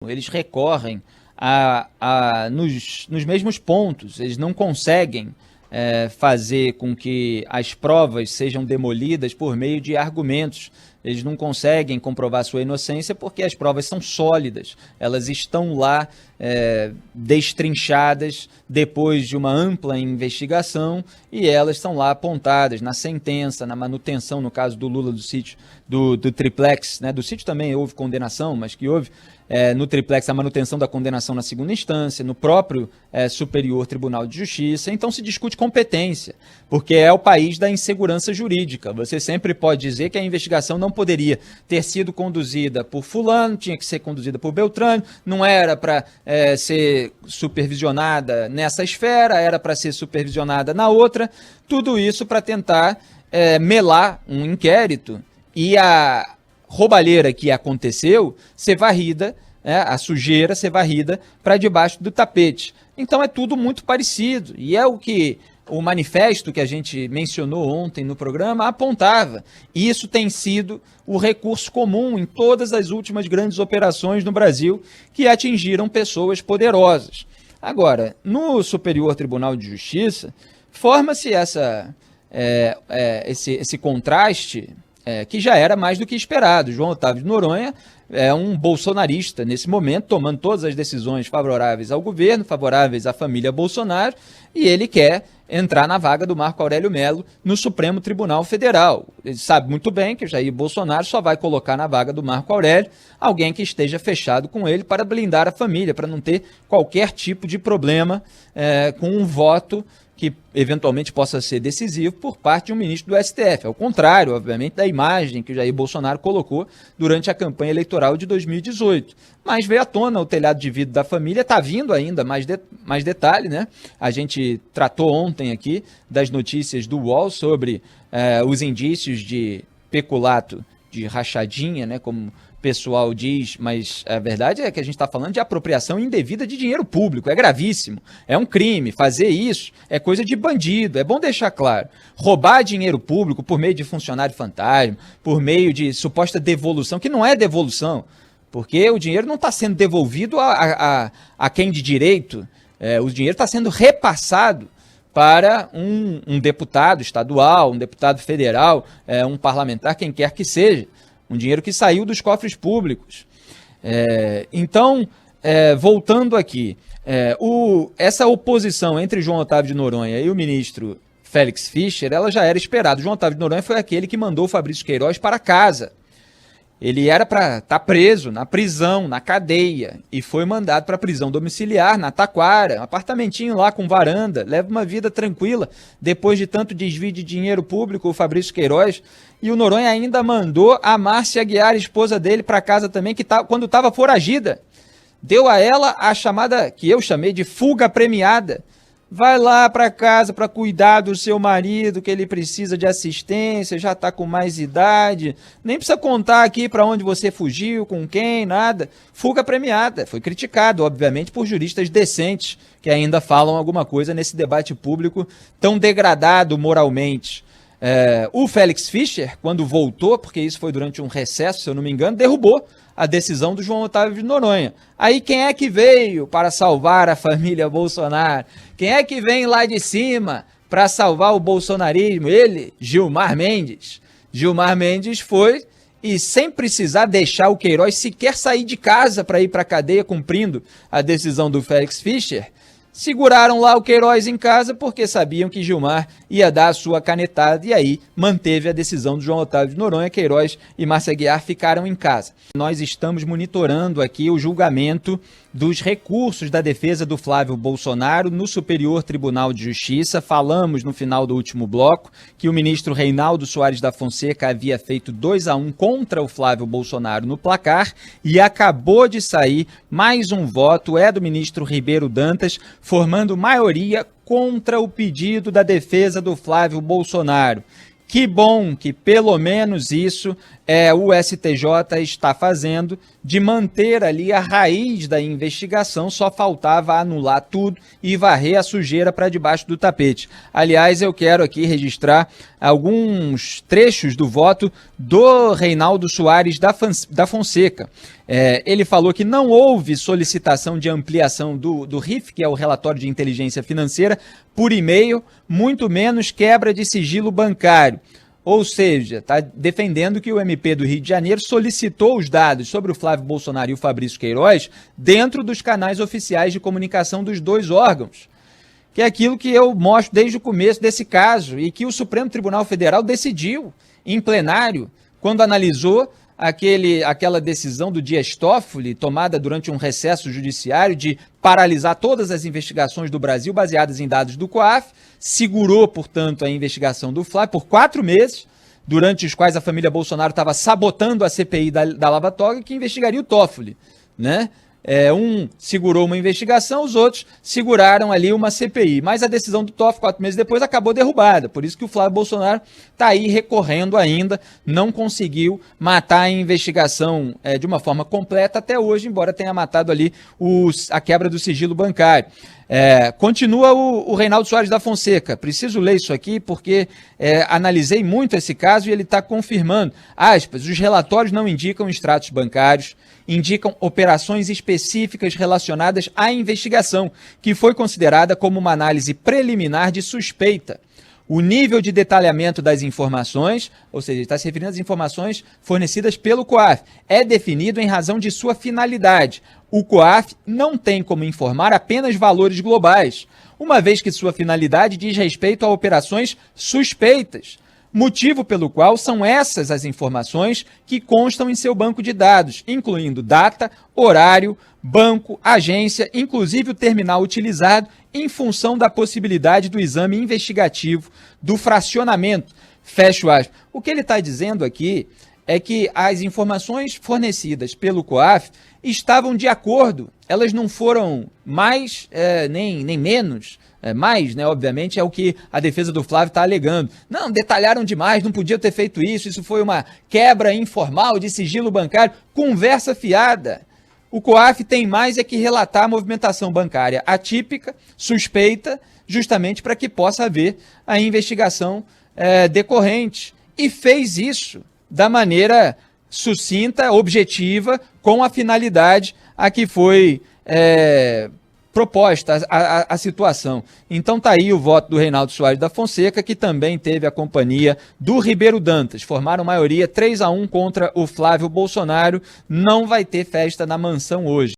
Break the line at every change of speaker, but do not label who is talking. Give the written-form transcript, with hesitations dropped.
Eles recorrem nos mesmos pontos, eles não conseguem fazer com que as provas sejam demolidas por meio de argumentos. Eles não conseguem comprovar sua inocência porque as provas são sólidas, elas estão lá destrinchadas depois de uma ampla investigação e elas estão lá apontadas na sentença, na manutenção, no caso do Lula do sítio, do triplex, né? Do sítio também houve condenação, mas que houve no triplex a manutenção da condenação na segunda instância, no próprio Superior Tribunal de Justiça. Então se discute competência, porque é o país da insegurança jurídica. Você sempre pode dizer que a investigação não poderia ter sido conduzida por fulano, tinha que ser conduzida por Beltrano, não era para ser supervisionada nessa esfera, era para ser supervisionada na outra, tudo isso para tentar melar um inquérito e a roubalheira que aconteceu ser varrida, a sujeira ser varrida para debaixo do tapete. Então é tudo muito parecido e é o que o manifesto que a gente mencionou ontem no programa apontava. E isso tem sido o recurso comum em todas as últimas grandes operações no Brasil que atingiram pessoas poderosas. Agora, no Superior Tribunal de Justiça, forma-se esse contraste que já era mais do que esperado. João Otávio de Noronha é um bolsonarista nesse momento, tomando todas as decisões favoráveis ao governo, favoráveis à família Bolsonaro, e ele quer entrar na vaga do Marco Aurélio Mello no Supremo Tribunal Federal. Ele sabe muito bem que o Jair Bolsonaro só vai colocar na vaga do Marco Aurélio alguém que esteja fechado com ele para blindar a família, para não ter qualquer tipo de problema com um voto que eventualmente possa ser decisivo por parte de um ministro do STF. Ao contrário, obviamente, da imagem que o Jair Bolsonaro colocou durante a campanha eleitoral de 2018. Mas veio à tona o telhado de vidro da família, está vindo ainda mais detalhe, né? A gente tratou ontem aqui das notícias do UOL sobre os indícios de peculato, de rachadinha, né? Como o pessoal diz, mas a verdade é que a gente está falando de apropriação indevida de dinheiro público, é gravíssimo, é um crime, fazer isso é coisa de bandido, é bom deixar claro. Roubar dinheiro público por meio de funcionário fantasma, por meio de suposta devolução, que não é devolução, porque o dinheiro não está sendo devolvido a quem de direito, o dinheiro está sendo repassado para um deputado estadual, um deputado federal, um parlamentar, quem quer que seja. Um dinheiro que saiu dos cofres públicos. Então, voltando aqui, essa oposição entre João Otávio de Noronha e o ministro Félix Fischer, ela já era esperada. João Otávio de Noronha foi aquele que mandou o Fabrício Queiroz para casa. Ele era para estar preso na prisão, na cadeia, e foi mandado para a prisão domiciliar, na Taquara, um apartamentinho lá com varanda, leva uma vida tranquila, depois de tanto desvio de dinheiro público, o Fabrício Queiroz, e o Noronha ainda mandou a Márcia Aguiar, esposa dele, para casa também, quando estava foragida. Deu a ela a chamada, que eu chamei de fuga premiada. Vai lá para casa para cuidar do seu marido, que ele precisa de assistência, já está com mais idade. Nem precisa contar aqui para onde você fugiu, com quem, nada. Fuga premiada. Foi criticado, obviamente, por juristas decentes que ainda falam alguma coisa nesse debate público tão degradado moralmente. O Félix Fischer, quando voltou, porque isso foi durante um recesso, se eu não me engano, derrubou a decisão do João Otávio de Noronha. Aí quem é que veio para salvar a família Bolsonaro? Quem é que vem lá de cima para salvar o bolsonarismo? Ele, Gilmar Mendes. Gilmar Mendes foi e sem precisar deixar o Queiroz sequer sair de casa para ir para a cadeia cumprindo a decisão do Félix Fischer, seguraram lá o Queiroz em casa porque sabiam que Gilmar ia dar a sua canetada e aí manteve a decisão do João Otávio de Noronha. Queiroz e Márcia Aguiar ficaram em casa. Nós estamos monitorando aqui o julgamento dos recursos da defesa do Flávio Bolsonaro no Superior Tribunal de Justiça. Falamos no final do último bloco que o ministro Reinaldo Soares da Fonseca havia feito 2-1 contra o Flávio Bolsonaro no placar e acabou de sair mais um voto, do ministro Ribeiro Dantas, formando maioria contra o pedido da defesa do Flávio Bolsonaro. Que bom que pelo menos isso o STJ está fazendo de manter ali a raiz da investigação, só faltava anular tudo e varrer a sujeira para debaixo do tapete. Aliás, eu quero aqui registrar alguns trechos do voto do Reinaldo Soares da Fonseca. Ele falou que não houve solicitação de ampliação do RIF, que é o relatório de inteligência financeira, por e-mail, muito menos quebra de sigilo bancário. Ou seja, está defendendo que o MP do Rio de Janeiro solicitou os dados sobre o Flávio Bolsonaro e o Fabrício Queiroz dentro dos canais oficiais de comunicação dos dois órgãos, que é aquilo que eu mostro desde o começo desse caso e que o Supremo Tribunal Federal decidiu em plenário quando analisou aquela decisão do Dias Toffoli, tomada durante um recesso judiciário de paralisar todas as investigações do Brasil baseadas em dados do COAF, segurou, portanto, a investigação do Flávio por 4 meses, durante os quais a família Bolsonaro estava sabotando a CPI da Lava Toga, que investigaria o Toffoli, né? Um segurou uma investigação, os outros seguraram ali uma CPI. Mas a decisão do Toffoli, 4 meses depois, acabou derrubada. Por isso que o Flávio Bolsonaro está aí recorrendo ainda, não conseguiu matar a investigação de uma forma completa até hoje, embora tenha matado ali a quebra do sigilo bancário. Continua o Reinaldo Soares da Fonseca. Preciso ler isso aqui porque analisei muito esse caso e ele está confirmando. Aspas, os relatórios não indicam extratos bancários, indicam operações específicas relacionadas à investigação, que foi considerada como uma análise preliminar de suspeita. O nível de detalhamento das informações, ou seja, está se referindo às informações fornecidas pelo COAF, é definido em razão de sua finalidade. O COAF não tem como informar apenas valores globais, uma vez que sua finalidade diz respeito a operações suspeitas, motivo pelo qual são essas as informações que constam em seu banco de dados, incluindo data, horário, banco, agência, inclusive o terminal utilizado, em função da possibilidade do exame investigativo do fracionamento. Fecho aspas. O que ele está dizendo aqui é que as informações fornecidas pelo COAF estavam de acordo, elas não foram mais nem menos. Mais, né, obviamente, é o que a defesa do Flávio está alegando. Não, detalharam demais, não podia ter feito isso foi uma quebra informal de sigilo bancário. Conversa fiada. O COAF tem mais que relatar a movimentação bancária atípica, suspeita, justamente para que possa haver a investigação decorrente. E fez isso da maneira sucinta, objetiva, com a finalidade a que foi proposta a situação. Então tá aí o voto do Reinaldo Soares da Fonseca, que também teve a companhia do Ribeiro Dantas. Formaram maioria 3-1 contra o Flávio Bolsonaro. Não vai ter festa na mansão hoje.